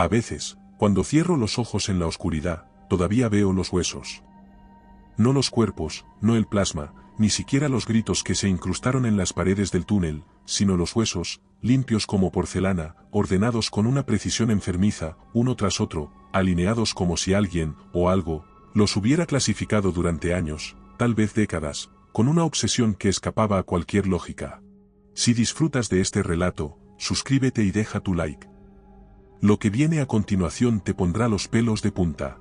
A veces, cuando cierro los ojos en la oscuridad, todavía veo los huesos. No los cuerpos, no el plasma, ni siquiera los gritos que se incrustaron en las paredes del túnel, sino los huesos, limpios como porcelana, ordenados con una precisión enfermiza, uno tras otro, alineados como si alguien, o algo, los hubiera clasificado durante años, tal vez décadas, con una obsesión que escapaba a cualquier lógica. Si disfrutas de este relato, suscríbete y deja tu like. Lo que viene a continuación te pondrá los pelos de punta.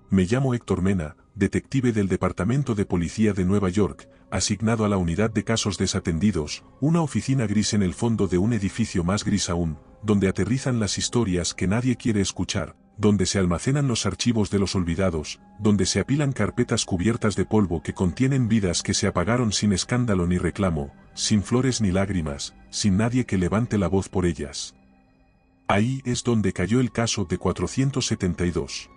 Me llamo Héctor Mena, detective del Departamento de Policía de Nueva York, asignado a la Unidad de Casos Desatendidos, una oficina gris en el fondo de un edificio más gris aún, donde aterrizan las historias que nadie quiere escuchar, donde se almacenan los archivos de los olvidados, donde se apilan carpetas cubiertas de polvo que contienen vidas que se apagaron sin escándalo ni reclamo, sin flores ni lágrimas, sin nadie que levante la voz por ellas. Ahí es donde cayó el caso de 472.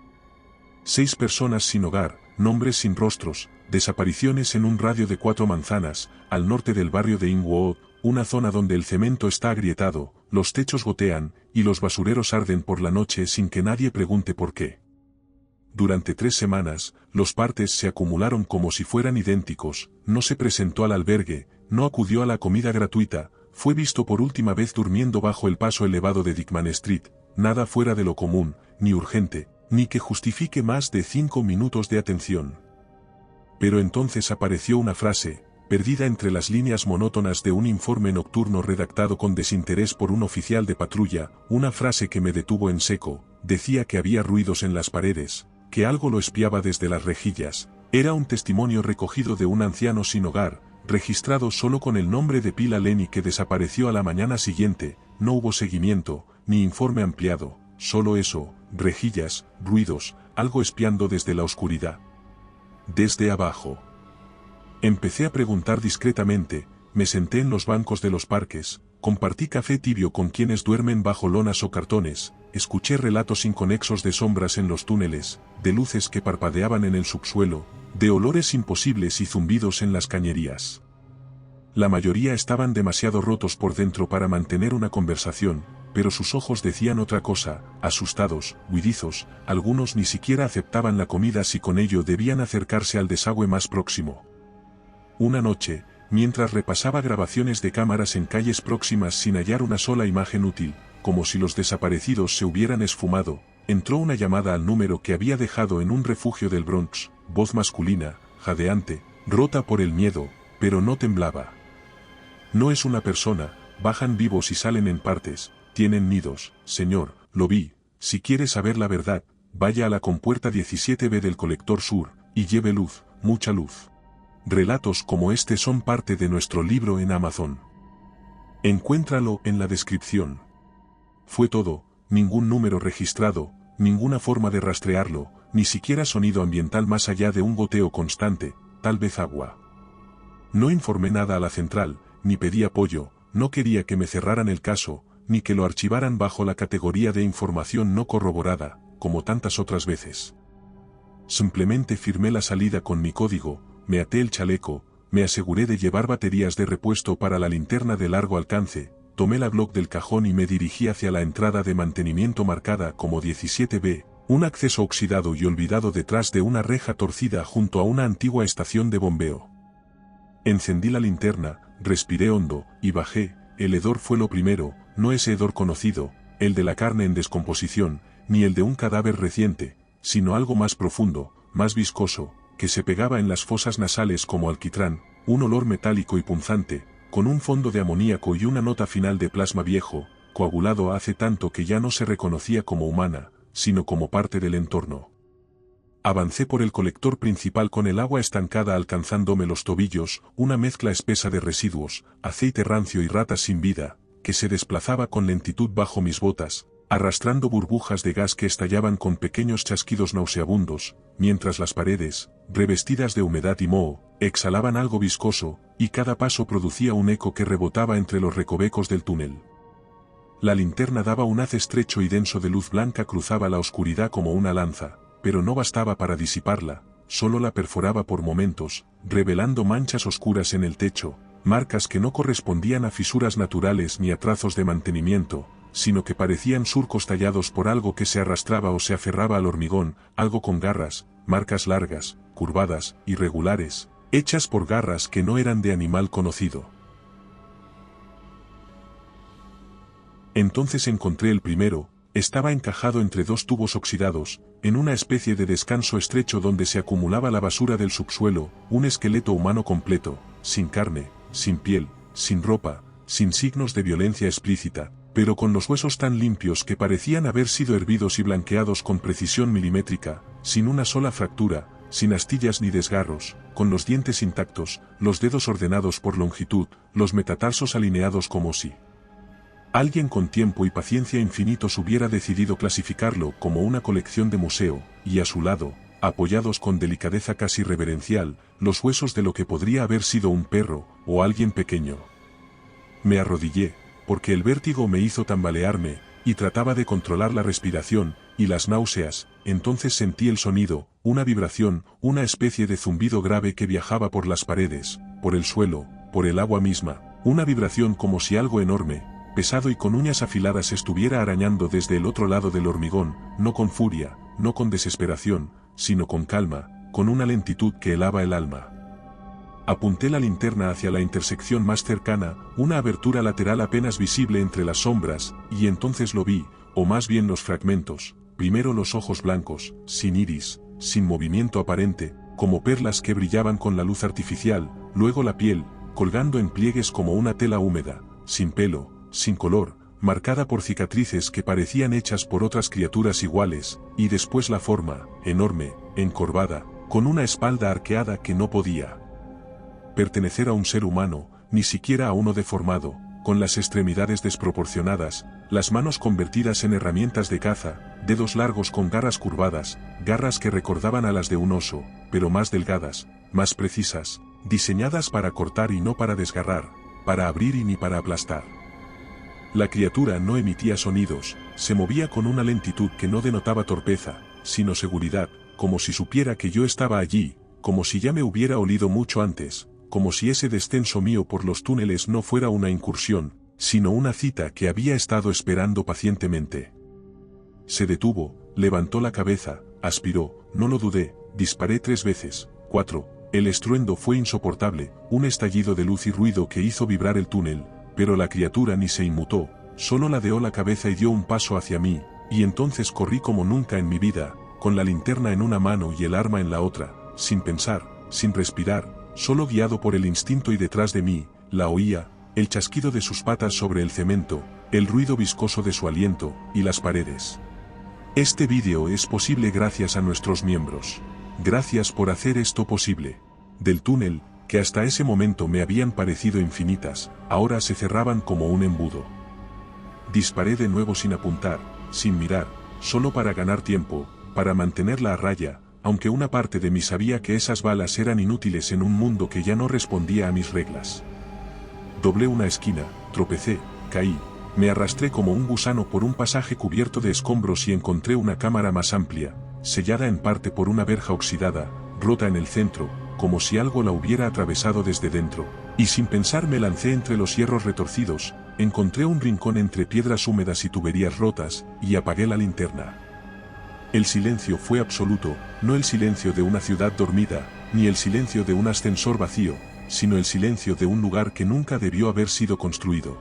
6 personas sin hogar, nombres sin rostros, desapariciones en un radio de 4 manzanas, al norte del barrio de Inwood, una zona donde el cemento está agrietado, los techos gotean, y los basureros arden por la noche sin que nadie pregunte por qué. Durante 3 semanas, los partes se acumularon como si fueran idénticos, no se presentó al albergue, no acudió a la comida gratuita, fue visto por última vez durmiendo bajo el paso elevado de Dickman Street, nada fuera de lo común, ni urgente, ni que justifique más de 5 minutos de atención. Pero entonces apareció una frase, perdida entre las líneas monótonas de un informe nocturno redactado con desinterés por un oficial de patrulla, una frase que me detuvo en seco, decía que había ruidos en las paredes, que algo lo espiaba desde las rejillas, era un testimonio recogido de un anciano sin hogar, registrado solo con el nombre de Pila Lenny que desapareció a la mañana siguiente, no hubo seguimiento, ni informe ampliado, solo eso, rejillas, ruidos, algo espiando desde la oscuridad. Desde abajo. Empecé a preguntar discretamente, me senté en los bancos de los parques, compartí café tibio con quienes duermen bajo lonas o cartones, escuché relatos inconexos de sombras en los túneles, de luces que parpadeaban en el subsuelo, de olores imposibles y zumbidos en las cañerías. La mayoría estaban demasiado rotos por dentro para mantener una conversación, pero sus ojos decían otra cosa, asustados, huidizos, algunos ni siquiera aceptaban la comida si con ello debían acercarse al desagüe más próximo. Una noche, mientras repasaba grabaciones de cámaras en calles próximas sin hallar una sola imagen útil, como si los desaparecidos se hubieran esfumado, entró una llamada al número que había dejado en un refugio del Bronx, voz masculina, jadeante, rota por el miedo, pero no temblaba. No es una persona, bajan vivos y salen en partes, tienen nidos, señor, lo vi, si quiere saber la verdad, vaya a la compuerta 17B del colector sur, y lleve luz, mucha luz. Relatos como este son parte de nuestro libro en Amazon. Encuéntralo en la descripción. Fue todo, ningún número registrado, ninguna forma de rastrearlo, ni siquiera sonido ambiental más allá de un goteo constante, tal vez agua. No informé nada a la central, ni pedí apoyo, no quería que me cerraran el caso, ni que lo archivaran bajo la categoría de información no corroborada, como tantas otras veces. Simplemente firmé la salida con mi código, me até el chaleco, me aseguré de llevar baterías de repuesto para la linterna de largo alcance, tomé la Glock del cajón y me dirigí hacia la entrada de mantenimiento marcada como 17B, un acceso oxidado y olvidado detrás de una reja torcida junto a una antigua estación de bombeo. Encendí la linterna, respiré hondo, y bajé. El hedor fue lo primero, no ese hedor conocido, el de la carne en descomposición, ni el de un cadáver reciente, sino algo más profundo, más viscoso, que se pegaba en las fosas nasales como alquitrán, un olor metálico y punzante, con un fondo de amoníaco y una nota final de plasma viejo, coagulado hace tanto que ya no se reconocía como humana, sino como parte del entorno. Avancé por el colector principal con el agua estancada alcanzándome los tobillos, una mezcla espesa de residuos, aceite rancio y ratas sin vida, que se desplazaba con lentitud bajo mis botas, arrastrando burbujas de gas que estallaban con pequeños chasquidos nauseabundos, mientras las paredes, revestidas de humedad y moho, exhalaban algo viscoso, y cada paso producía un eco que rebotaba entre los recovecos del túnel. La linterna daba un haz estrecho y denso de luz blanca, cruzaba la oscuridad como una lanza, pero no bastaba para disiparla, solo la perforaba por momentos, revelando manchas oscuras en el techo, marcas que no correspondían a fisuras naturales ni a trazos de mantenimiento, sino que parecían surcos tallados por algo que se arrastraba o se aferraba al hormigón, algo con garras, marcas largas, curvadas, irregulares, hechas por garras que no eran de animal conocido. Entonces encontré el primero. Estaba encajado entre dos tubos oxidados, en una especie de descanso estrecho donde se acumulaba la basura del subsuelo, un esqueleto humano completo, sin carne, sin piel, sin ropa, sin signos de violencia explícita, pero con los huesos tan limpios que parecían haber sido hervidos y blanqueados con precisión milimétrica, sin una sola fractura, sin astillas ni desgarros, con los dientes intactos, los dedos ordenados por longitud, los metatarsos alineados como si alguien con tiempo y paciencia infinitos hubiera decidido clasificarlo como una colección de museo, y a su lado, apoyados con delicadeza casi reverencial, los huesos de lo que podría haber sido un perro, o alguien pequeño. Me arrodillé, porque el vértigo me hizo tambalearme, y trataba de controlar la respiración, y las náuseas. Entonces sentí el sonido, una vibración, una especie de zumbido grave que viajaba por las paredes, por el suelo, por el agua misma, una vibración como si algo enorme, pesado y con uñas afiladas estuviera arañando desde el otro lado del hormigón, no con furia, no con desesperación, sino con calma, con una lentitud que helaba el alma. Apunté la linterna hacia la intersección más cercana, una abertura lateral apenas visible entre las sombras, y entonces lo vi, o más bien los fragmentos, primero los ojos blancos, sin iris, sin movimiento aparente, como perlas que brillaban con la luz artificial, luego la piel, colgando en pliegues como una tela húmeda, sin pelo, sin color, marcada por cicatrices que parecían hechas por otras criaturas iguales, y después la forma, enorme, encorvada, con una espalda arqueada que no podía pertenecer a un ser humano, ni siquiera a uno deformado, con las extremidades desproporcionadas, las manos convertidas en herramientas de caza, dedos largos con garras curvadas, garras que recordaban a las de un oso, pero más delgadas, más precisas, diseñadas para cortar y no para desgarrar, para abrir y ni para aplastar. La criatura no emitía sonidos, se movía con una lentitud que no denotaba torpeza, sino seguridad, como si supiera que yo estaba allí, como si ya me hubiera olido mucho antes, como si ese descenso mío por los túneles no fuera una incursión, sino una cita que había estado esperando pacientemente. Se detuvo, levantó la cabeza, aspiró, no lo dudé, disparé 3 veces, 4, el estruendo fue insoportable, un estallido de luz y ruido que hizo vibrar el túnel, pero la criatura ni se inmutó, solo ladeó la cabeza y dio un paso hacia mí, y entonces corrí como nunca en mi vida, con la linterna en una mano y el arma en la otra, sin pensar, sin respirar, solo guiado por el instinto y detrás de mí, la oía, el chasquido de sus patas sobre el cemento, el ruido viscoso de su aliento, y las paredes. Este vídeo es posible gracias a nuestros miembros. Gracias por hacer esto posible. Del túnel, que hasta ese momento me habían parecido infinitas, ahora se cerraban como un embudo. Disparé de nuevo sin apuntar, sin mirar, solo para ganar tiempo, para mantenerla a raya, aunque una parte de mí sabía que esas balas eran inútiles en un mundo que ya no respondía a mis reglas. Doblé una esquina, tropecé, caí, me arrastré como un gusano por un pasaje cubierto de escombros y encontré una cámara más amplia, sellada en parte por una verja oxidada, rota en el centro, como si algo la hubiera atravesado desde dentro, y sin pensar me lancé entre los hierros retorcidos, encontré un rincón entre piedras húmedas y tuberías rotas, y apagué la linterna. El silencio fue absoluto, no el silencio de una ciudad dormida, ni el silencio de un ascensor vacío, sino el silencio de un lugar que nunca debió haber sido construido.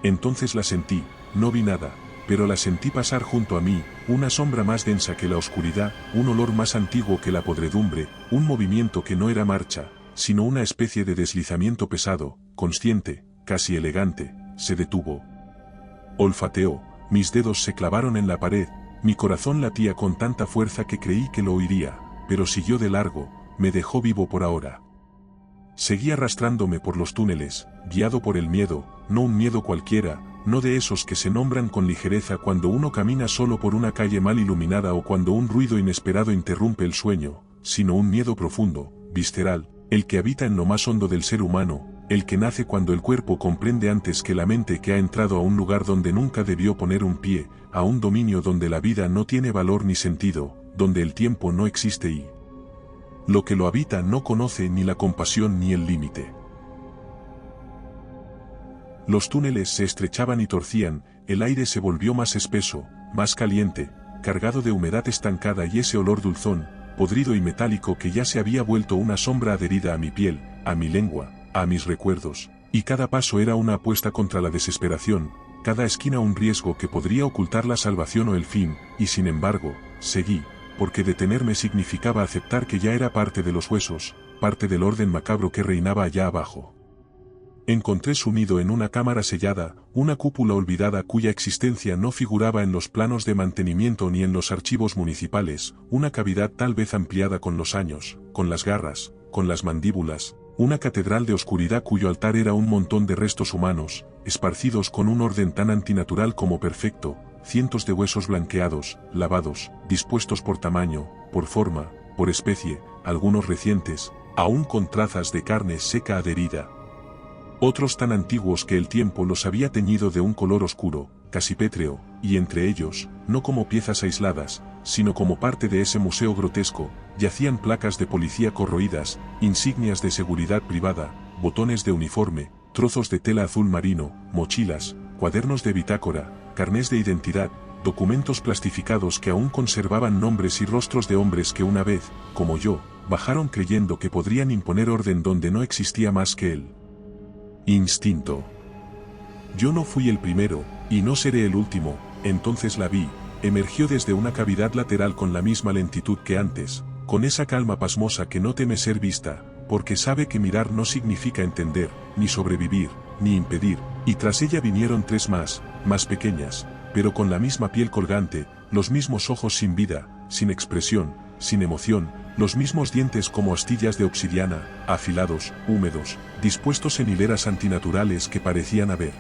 Entonces la sentí, no vi nada, pero la sentí pasar junto a mí, una sombra más densa que la oscuridad, un olor más antiguo que la podredumbre, un movimiento que no era marcha, sino una especie de deslizamiento pesado, consciente, casi elegante, se detuvo. Olfateó, mis dedos se clavaron en la pared, mi corazón latía con tanta fuerza que creí que lo oiría, pero siguió de largo, me dejó vivo por ahora. Seguí arrastrándome por los túneles, guiado por el miedo, no un miedo cualquiera, no de esos que se nombran con ligereza cuando uno camina solo por una calle mal iluminada o cuando un ruido inesperado interrumpe el sueño, sino un miedo profundo, visceral, el que habita en lo más hondo del ser humano, el que nace cuando el cuerpo comprende antes que la mente que ha entrado a un lugar donde nunca debió poner un pie, a un dominio donde la vida no tiene valor ni sentido, donde el tiempo no existe y lo que lo habita no conoce ni la compasión ni el límite. Los túneles se estrechaban y torcían, el aire se volvió más espeso, más caliente, cargado de humedad estancada y ese olor dulzón, podrido y metálico que ya se había vuelto una sombra adherida a mi piel, a mi lengua, a mis recuerdos, y cada paso era una apuesta contra la desesperación, cada esquina un riesgo que podría ocultar la salvación o el fin, y sin embargo, seguí, porque detenerme significaba aceptar que ya era parte de los huesos, parte del orden macabro que reinaba allá abajo. Encontré sumido en una cámara sellada, una cúpula olvidada cuya existencia no figuraba en los planos de mantenimiento ni en los archivos municipales, una cavidad tal vez ampliada con los años, con las garras, con las mandíbulas, una catedral de oscuridad cuyo altar era un montón de restos humanos, esparcidos con un orden tan antinatural como perfecto, cientos de huesos blanqueados, lavados, dispuestos por tamaño, por forma, por especie, algunos recientes, aún con trazas de carne seca adherida. Otros tan antiguos que el tiempo los había teñido de un color oscuro, casi pétreo, y entre ellos, no como piezas aisladas, sino como parte de ese museo grotesco, yacían placas de policía corroídas, insignias de seguridad privada, botones de uniforme, trozos de tela azul marino, mochilas, cuadernos de bitácora, carnés de identidad, documentos plastificados que aún conservaban nombres y rostros de hombres que una vez, como yo, bajaron creyendo que podrían imponer orden donde no existía más que él. Instinto. Yo no fui el primero, y no seré el último, entonces la vi, emergió desde una cavidad lateral con la misma lentitud que antes, con esa calma pasmosa que no teme ser vista, porque sabe que mirar no significa entender, ni sobrevivir, ni impedir, y tras ella vinieron tres más pequeñas, pero con la misma piel colgante, los mismos ojos sin vida, sin expresión, sin emoción, los mismos dientes como astillas de obsidiana, afilados, húmedos, dispuestos en hileras antinaturales que parecían haber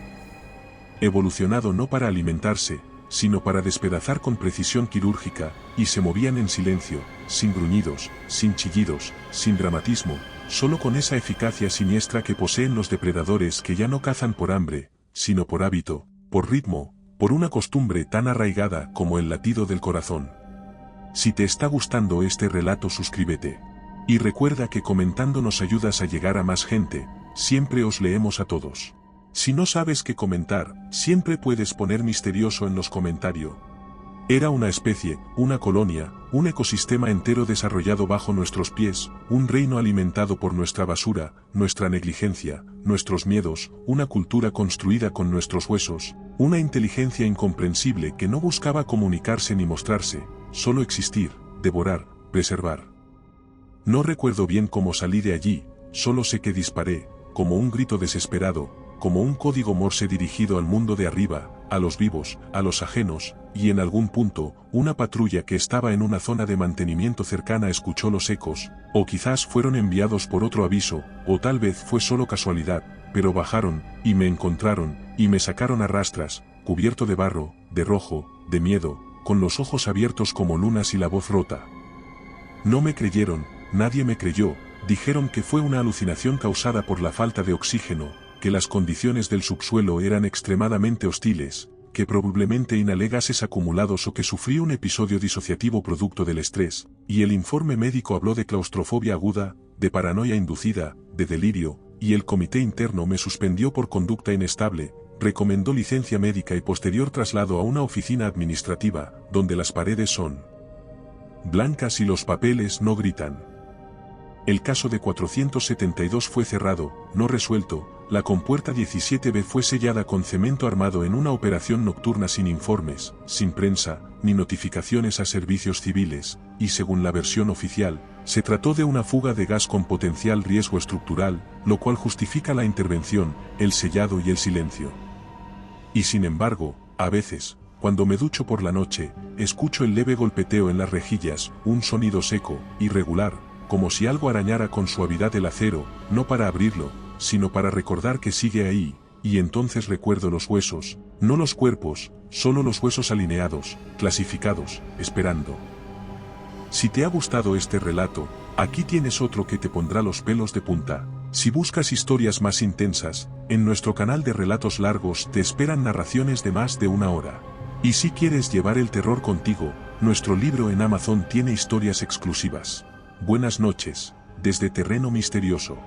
evolucionado no para alimentarse, sino para despedazar con precisión quirúrgica, y se movían en silencio, sin gruñidos, sin chillidos, sin dramatismo, solo con esa eficacia siniestra que poseen los depredadores que ya no cazan por hambre, sino por hábito, por ritmo, por una costumbre tan arraigada como el latido del corazón. Si te está gustando este relato, suscríbete. Y recuerda que comentando nos ayudas a llegar a más gente, siempre os leemos a todos. Si no sabes qué comentar, siempre puedes poner misterioso en los comentarios. Era una especie, una colonia, un ecosistema entero desarrollado bajo nuestros pies, un reino alimentado por nuestra basura, nuestra negligencia, nuestros miedos, una cultura construida con nuestros huesos, una inteligencia incomprensible que no buscaba comunicarse ni mostrarse, solo existir, devorar, preservar. No recuerdo bien cómo salí de allí, solo sé que disparé, como un grito desesperado, como un código Morse dirigido al mundo de arriba, a los vivos, a los ajenos, y en algún punto, una patrulla que estaba en una zona de mantenimiento cercana escuchó los ecos, o quizás fueron enviados por otro aviso, o tal vez fue solo casualidad, pero bajaron, y me encontraron, y me sacaron a rastras, cubierto de barro, de rojo, de miedo, con los ojos abiertos como lunas y la voz rota. No me creyeron, nadie me creyó, dijeron que fue una alucinación causada por la falta de oxígeno, que las condiciones del subsuelo eran extremadamente hostiles, que probablemente inhalé gases acumulados o que sufrí un episodio disociativo producto del estrés, y el informe médico habló de claustrofobia aguda, de paranoia inducida, de delirio, y el comité interno me suspendió por conducta inestable, recomendó licencia médica y posterior traslado a una oficina administrativa, donde las paredes son blancas y los papeles no gritan. El caso de 472 fue cerrado, no resuelto, la compuerta 17B fue sellada con cemento armado en una operación nocturna sin informes, sin prensa, ni notificaciones a servicios civiles, y según la versión oficial, se trató de una fuga de gas con potencial riesgo estructural, lo cual justifica la intervención, el sellado y el silencio. Y sin embargo, a veces, cuando me ducho por la noche, escucho el leve golpeteo en las rejillas, un sonido seco, irregular, como si algo arañara con suavidad el acero, no para abrirlo, sino para recordar que sigue ahí, y entonces recuerdo los huesos, no los cuerpos, solo los huesos alineados, clasificados, esperando. Si te ha gustado este relato, aquí tienes otro que te pondrá los pelos de punta. Si buscas historias más intensas, en nuestro canal de relatos largos te esperan narraciones de más de una hora. Y si quieres llevar el terror contigo, nuestro libro en Amazon tiene historias exclusivas. Buenas noches, desde Terreno Misterioso.